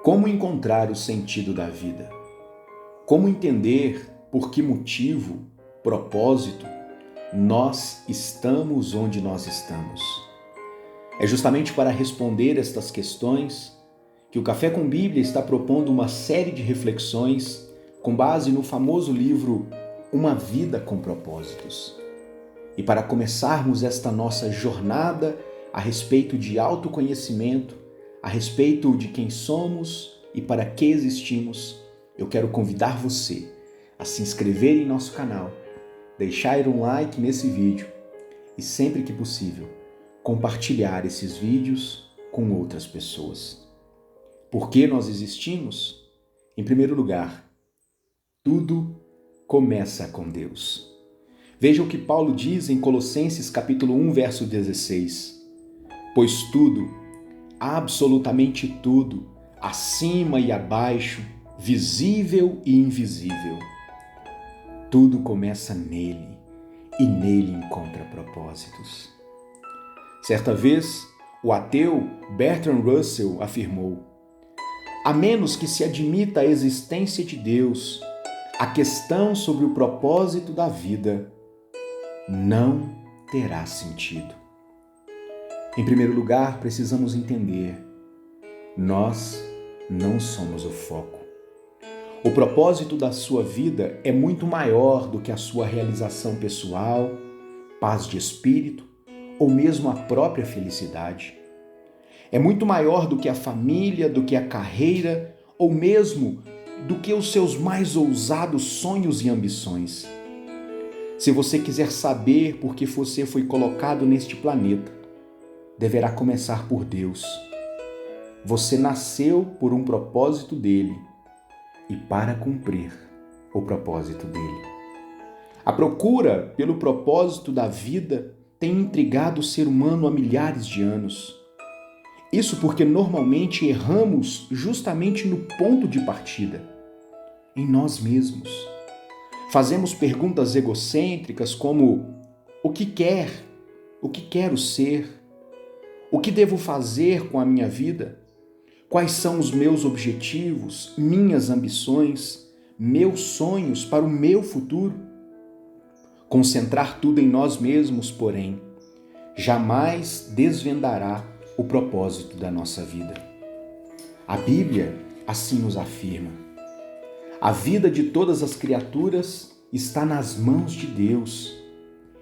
Como encontrar o sentido da vida? Como entender por que motivo, propósito, nós estamos onde nós estamos? É justamente para responder estas questões que o Café com Bíblia está propondo uma série de reflexões com base no famoso livro Uma Vida com Propósitos. E para começarmos esta nossa jornada a respeito de autoconhecimento, a respeito de quem somos e para que existimos, eu quero convidar você a se inscrever em nosso canal, deixar um like nesse vídeo e, sempre que possível, compartilhar esses vídeos com outras pessoas. Por que nós existimos? Em primeiro lugar, tudo começa com Deus. Veja o que Paulo diz em Colossenses capítulo 1, verso 16. Pois tudo, absolutamente tudo, acima e abaixo, visível e invisível, tudo começa nele e nele encontra propósitos. Certa vez, o ateu Bertrand Russell afirmou: a menos que se admita a existência de Deus, a questão sobre o propósito da vida não terá sentido. Em primeiro lugar, precisamos entender: nós não somos o foco. O propósito da sua vida é muito maior do que a sua realização pessoal, paz de espírito ou mesmo a própria felicidade. É muito maior do que a família, do que a carreira ou mesmo do que os seus mais ousados sonhos e ambições. Se você quiser saber por que você foi colocado neste planeta, deverá começar por Deus. Você nasceu por um propósito dele e para cumprir o propósito dele. A procura pelo propósito da vida tem intrigado o ser humano há milhares de anos. Isso porque normalmente erramos justamente no ponto de partida, em nós mesmos. Fazemos perguntas egocêntricas como: o que quer? O que quero ser? O que devo fazer com a minha vida? Quais são os meus objetivos, minhas ambições, meus sonhos para o meu futuro? Concentrar tudo em nós mesmos, porém, jamais desvendará o propósito da nossa vida. A Bíblia assim nos afirma: a vida de todas as criaturas está nas mãos de Deus,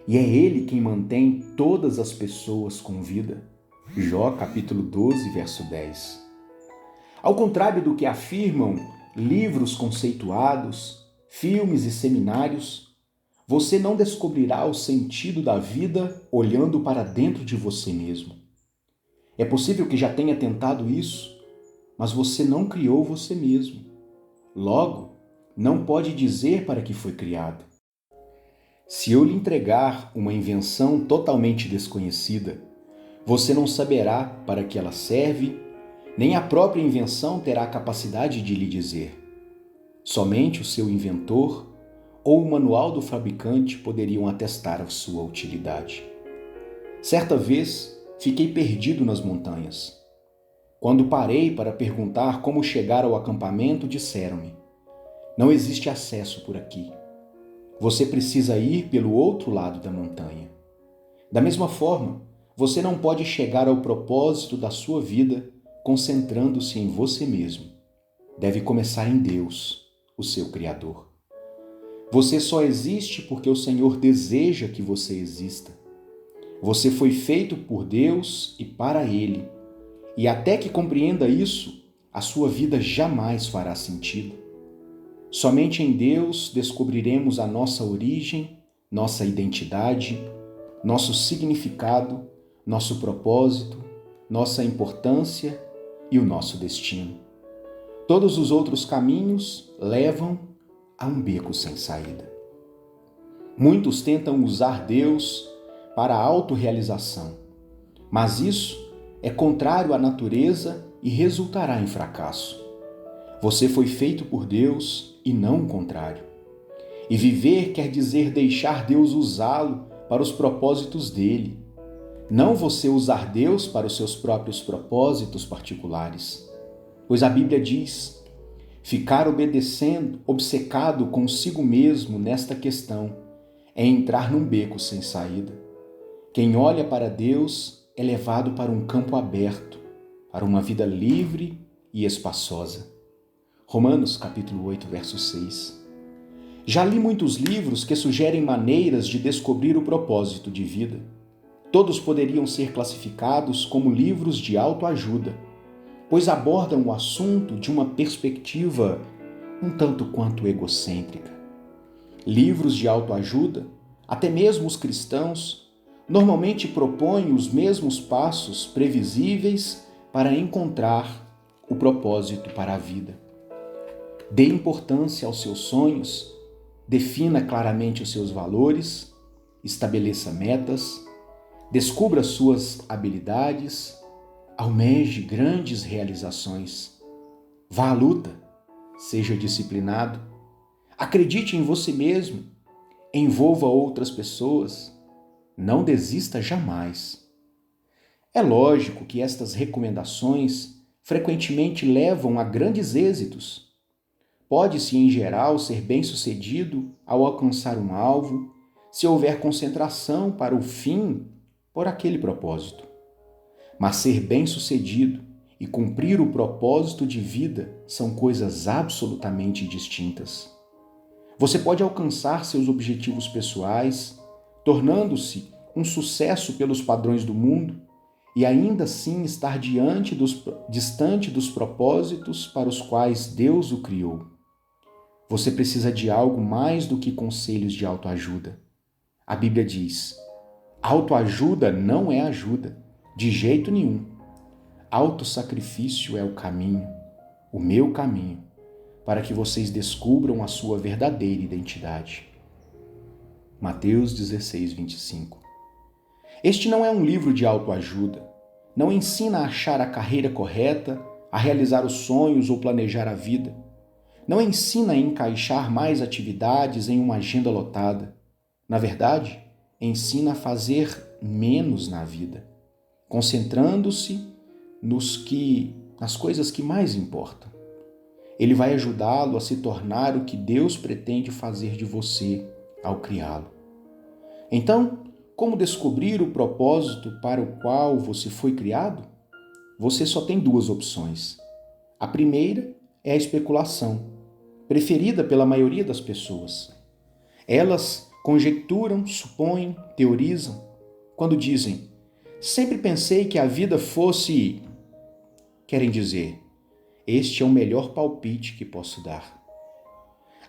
e é Ele quem mantém todas as pessoas com vida. Jó, capítulo 12, verso 10. Ao contrário do que afirmam livros conceituados, filmes e seminários, você não descobrirá o sentido da vida olhando para dentro de você mesmo. É possível que já tenha tentado isso, mas você não criou você mesmo. Logo, não pode dizer para que foi criado. Se eu lhe entregar uma invenção totalmente desconhecida, você não saberá para que ela serve, nem a própria invenção terá a capacidade de lhe dizer. Somente o seu inventor ou o manual do fabricante poderiam atestar a sua utilidade. Certa vez, fiquei perdido nas montanhas. Quando parei para perguntar como chegar ao acampamento, disseram-me: não existe acesso por aqui. Você precisa ir pelo outro lado da montanha. Da mesma forma, você não pode chegar ao propósito da sua vida concentrando-se em você mesmo. Deve começar em Deus, o seu Criador. Você só existe porque o Senhor deseja que você exista. Você foi feito por Deus e para Ele. E até que compreenda isso, a sua vida jamais fará sentido. Somente em Deus descobriremos a nossa origem, nossa identidade, nosso significado, nosso propósito, nossa importância e o nosso destino. Todos os outros caminhos levam a um beco sem saída. Muitos tentam usar Deus para a autorrealização, mas isso é contrário à natureza e resultará em fracasso. Você foi feito por Deus e não o contrário. E viver quer dizer deixar Deus usá-lo para os propósitos dele. Não você usar Deus para os seus próprios propósitos particulares. Pois a Bíblia diz: ficar obcecado consigo mesmo nesta questão é entrar num beco sem saída. Quem olha para Deus é levado para um campo aberto, para uma vida livre e espaçosa. Romanos capítulo 8, verso 6. Já li muitos livros que sugerem maneiras de descobrir o propósito de vida. Todos poderiam ser classificados como livros de autoajuda, pois abordam o assunto de uma perspectiva um tanto quanto egocêntrica. Livros de autoajuda, até mesmo os cristãos, normalmente propõem os mesmos passos previsíveis para encontrar o propósito para a vida. Dê importância aos seus sonhos, defina claramente os seus valores, estabeleça metas, descubra suas habilidades, almeje grandes realizações. Vá à luta, seja disciplinado, acredite em você mesmo, envolva outras pessoas, não desista jamais. É lógico que estas recomendações frequentemente levam a grandes êxitos. Pode-se, em geral, ser bem-sucedido ao alcançar um alvo, se houver concentração para o fim por aquele propósito. Mas ser bem-sucedido e cumprir o propósito de vida são coisas absolutamente distintas. Você pode alcançar seus objetivos pessoais, tornando-se um sucesso pelos padrões do mundo, e ainda assim estar distante dos propósitos para os quais Deus o criou. Você precisa de algo mais do que conselhos de autoajuda. A Bíblia diz: autoajuda não é ajuda, de jeito nenhum. Autossacrifício é o caminho, o meu caminho, para que vocês descubram a sua verdadeira identidade. Mateus 16, 25. Este não é um livro de autoajuda. Não ensina a achar a carreira correta, a realizar os sonhos ou planejar a vida. Não ensina a encaixar mais atividades em uma agenda lotada. Na verdade, ensina a fazer menos na vida, concentrando-se nas coisas que mais importam. Ele vai ajudá-lo a se tornar o que Deus pretende fazer de você ao criá-lo. Então, como descobrir o propósito para o qual você foi criado? Você só tem duas opções. A primeira é a especulação, preferida pela maioria das pessoas. Elas conjecturam, supõem, teorizam, quando dizem: sempre pensei que a vida fosse... Querem dizer, este é o melhor palpite que posso dar.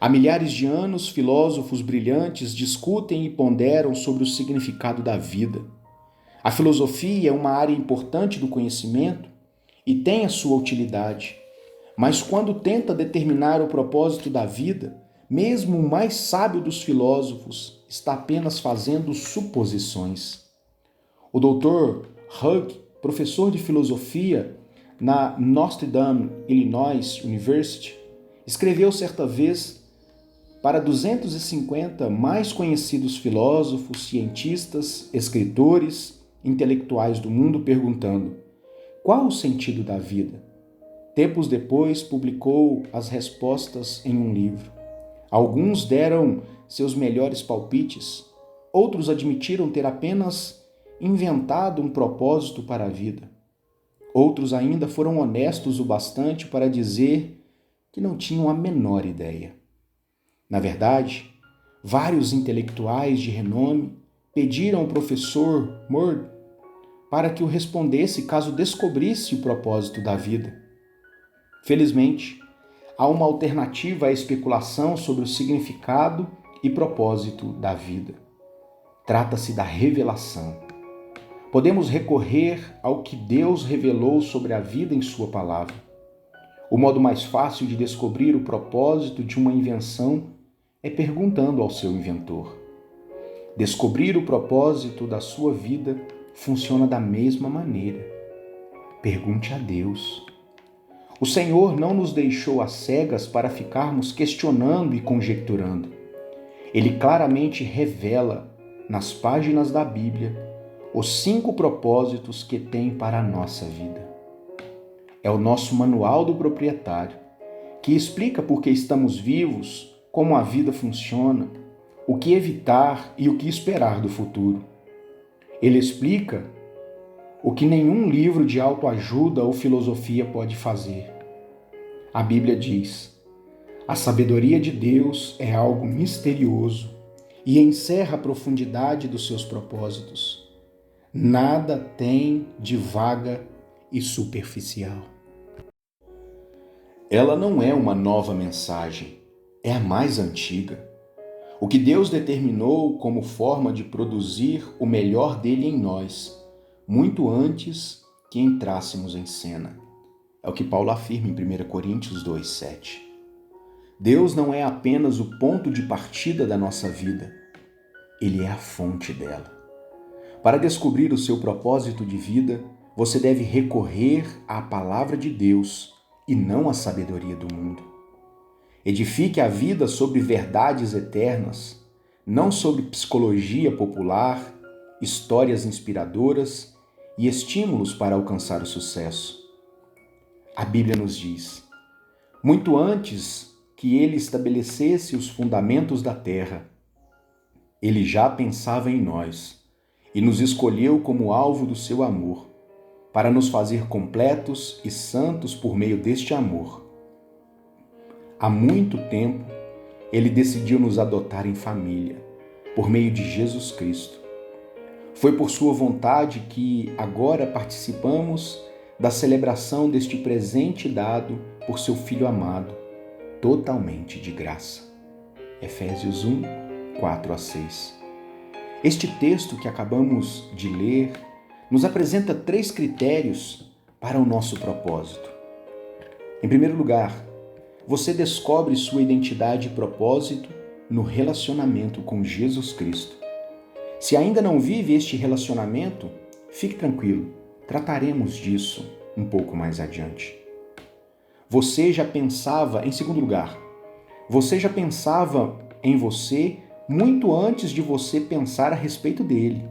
Há milhares de anos, filósofos brilhantes discutem e ponderam sobre o significado da vida. A filosofia é uma área importante do conhecimento e tem a sua utilidade. Mas quando tenta determinar o propósito da vida, mesmo o mais sábio dos filósofos está apenas fazendo suposições. O Dr. Hugg, professor de filosofia na Notre Dame, Illinois University, escreveu certa vez para 250 mais conhecidos filósofos, cientistas, escritores, intelectuais do mundo, perguntando: qual o sentido da vida? Tempos depois, publicou as respostas em um livro. Alguns deram seus melhores palpites, outros admitiram ter apenas inventado um propósito para a vida. Outros ainda foram honestos o bastante para dizer que não tinham a menor ideia. Na verdade, vários intelectuais de renome pediram ao professor Moore para que o respondesse caso descobrisse o propósito da vida. Felizmente, há uma alternativa à especulação sobre o significado e propósito da vida. Trata-se da revelação. Podemos recorrer ao que Deus revelou sobre a vida em sua palavra. O modo mais fácil de descobrir o propósito de uma invenção é perguntando ao seu inventor. Descobrir o propósito da sua vida funciona da mesma maneira. Pergunte a Deus. O Senhor não nos deixou às cegas para ficarmos questionando e conjecturando. Ele claramente revela, nas páginas da Bíblia, os 5 propósitos que tem para a nossa vida. É o nosso manual do proprietário, que explica por que estamos vivos, como a vida funciona, o que evitar e o que esperar do futuro. Ele explica o que nenhum livro de autoajuda ou filosofia pode fazer. A Bíblia diz: a sabedoria de Deus é algo misterioso e encerra a profundidade dos seus propósitos. Nada tem de vaga e superficial. Ela não é uma nova mensagem, é a mais antiga. O que Deus determinou como forma de produzir o melhor dele em nós, muito antes que entrássemos em cena. É o que Paulo afirma em 1 Coríntios 2:7. Deus não é apenas o ponto de partida da nossa vida, Ele é a fonte dela. Para descobrir o seu propósito de vida, você deve recorrer à palavra de Deus e não à sabedoria do mundo. Edifique a vida sobre verdades eternas, não sobre psicologia popular, histórias inspiradoras e estímulos para alcançar o sucesso. A Bíblia nos diz: muito antes que ele estabelecesse os fundamentos da terra, ele já pensava em nós e nos escolheu como alvo do seu amor, para nos fazer completos e santos por meio deste amor. Há muito tempo, ele decidiu nos adotar em família, por meio de Jesus Cristo. Foi por sua vontade que agora participamos da celebração deste presente dado por seu Filho amado, totalmente de graça. Efésios 1, 4-6. Este texto que acabamos de ler nos apresenta 3 critérios para o nosso propósito. Em primeiro lugar, você descobre sua identidade e propósito no relacionamento com Jesus Cristo. Se ainda não vive este relacionamento, fique tranquilo, trataremos disso um pouco mais adiante. Em segundo lugar, você já pensava em você muito antes de você pensar a respeito dele.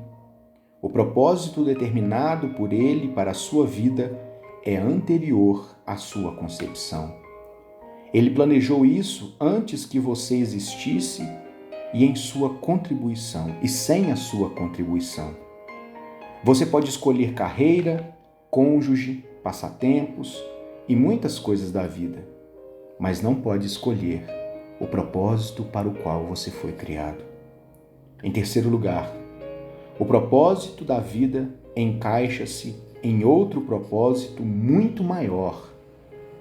O propósito determinado por ele para a sua vida é anterior à sua concepção. Ele planejou isso antes que você existisse e sem a sua contribuição. Você pode escolher carreira, cônjuge, passatempos e muitas coisas da vida, mas não pode escolher o propósito para o qual você foi criado. Em terceiro lugar, o propósito da vida encaixa-se em outro propósito muito maior,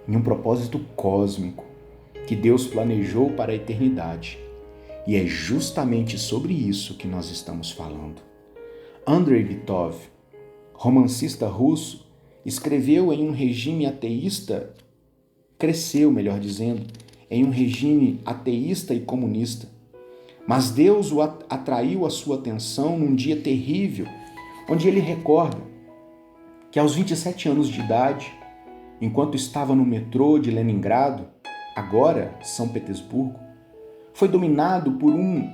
em um propósito cósmico que Deus planejou para a eternidade. E é justamente sobre isso que nós estamos falando. Andrei Vitov, romancista russo, cresceu, em um regime ateísta e comunista. Mas Deus atraiu a sua atenção num dia terrível, onde ele recorda que aos 27 anos de idade, enquanto estava no metrô de Leningrado, agora São Petersburgo, foi dominado por um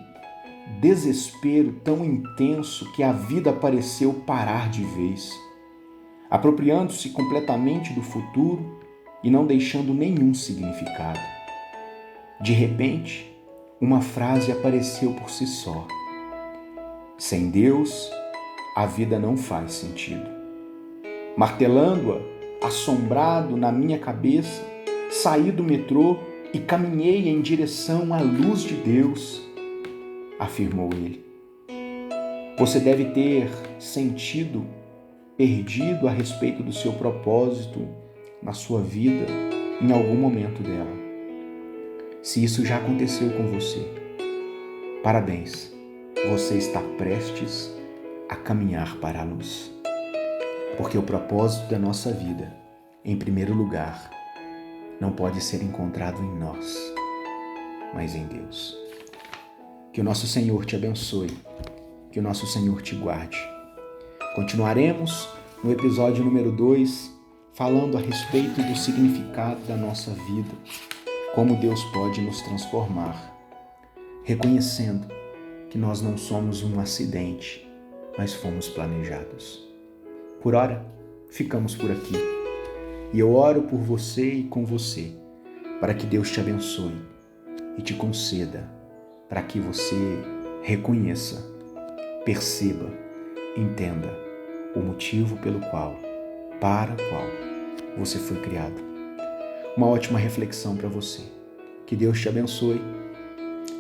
desespero tão intenso que a vida pareceu parar de vez, apropriando-se completamente do futuro e não deixando nenhum significado. De repente, uma frase apareceu por si só: sem Deus, a vida não faz sentido. Martelando-a, assombrado na minha cabeça, saí do metrô e caminhei em direção à luz de Deus, afirmou ele. Você deve ter sentido perdido a respeito do seu propósito na sua vida em algum momento dela. Se isso já aconteceu com você, parabéns, você está prestes a caminhar para a luz. Porque o propósito da nossa vida, em primeiro lugar, não pode ser encontrado em nós, mas em Deus. Que o nosso Senhor te abençoe, que o nosso Senhor te guarde. Continuaremos no episódio número 2, falando a respeito do significado da nossa vida, como Deus pode nos transformar, reconhecendo que nós não somos um acidente, mas fomos planejados. Por ora, ficamos por aqui. E eu oro por você e com você, para que Deus te abençoe e te conceda, para que você reconheça, perceba, entenda o motivo para o qual você foi criado. Uma ótima reflexão para você. Que Deus te abençoe.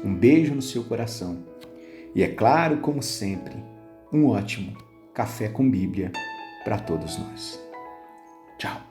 Um beijo no seu coração. E é claro, como sempre, um ótimo café com Bíblia para todos nós. Tchau.